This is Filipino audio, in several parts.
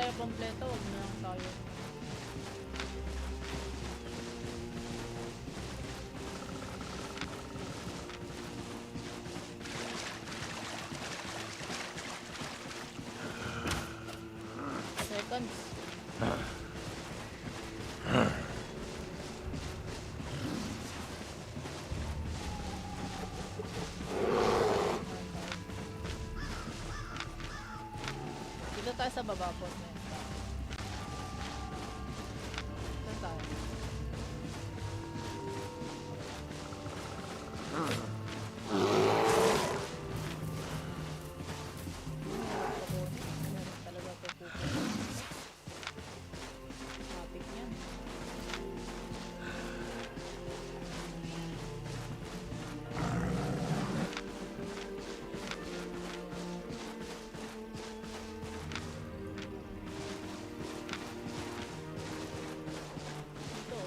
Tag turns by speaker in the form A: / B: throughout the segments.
A: tayo kompleto, huwag na lang tayo. Seconds. Dito tayo sa baba po. Saan tayo? Talaga po po. Matik yan. Ito.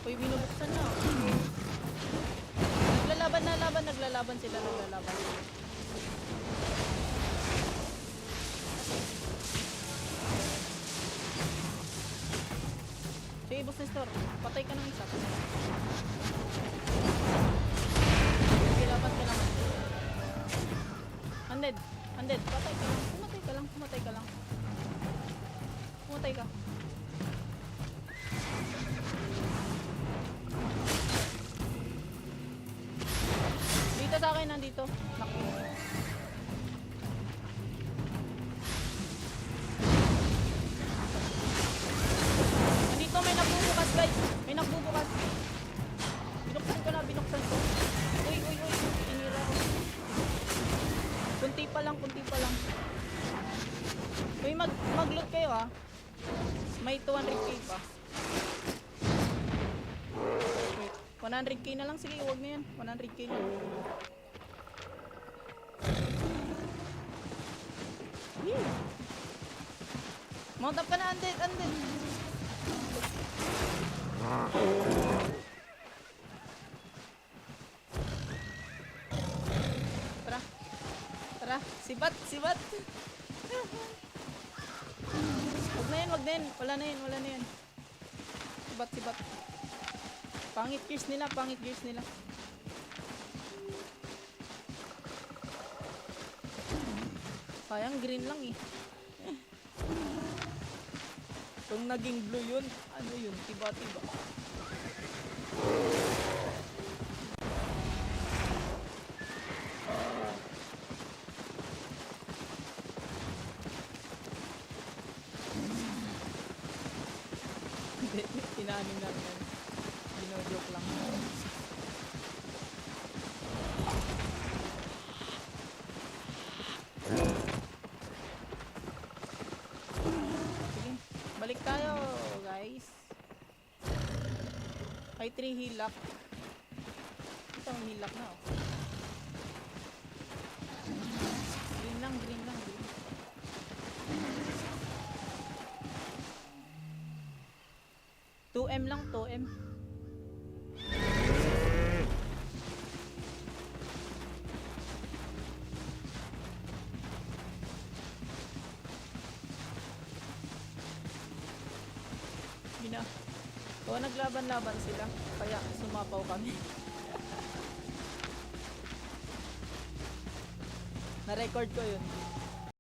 A: Uy, binubuksan na. Naglalaban sila. Sige, boss Nestor, patay ka ng isa. Kilaban ka naman. Undead, patay ka lang. Pumatay ka. Dito sa akin, nandito. Naku. Nandito, may nagbubukas, guys. May nagbubukas. Binuksan ko. Uy. Inira ko. Kunti pa lang. Uy, mag-loot kayo, ah. May 200k pa. Wait, 100k na lang. Sige, huwag na yan. 100k na. Mount up ka na, undead. Tara. Sibat. Wag na yan. Wala na yan. Sibat. Pangit gears nila. Sayang green lang eh. Kung naging blue yun, ano yun? Tiba-tiba. Tinanin lang yan. Gino-joke lang. Sige, balik tayo guys. Kay 3 hilak. Ito ang hilak na, oh. Green lang. 2M lang, 2M. O, naglaban-laban sila. Kaya sumapaw kami. Na-record ko yun.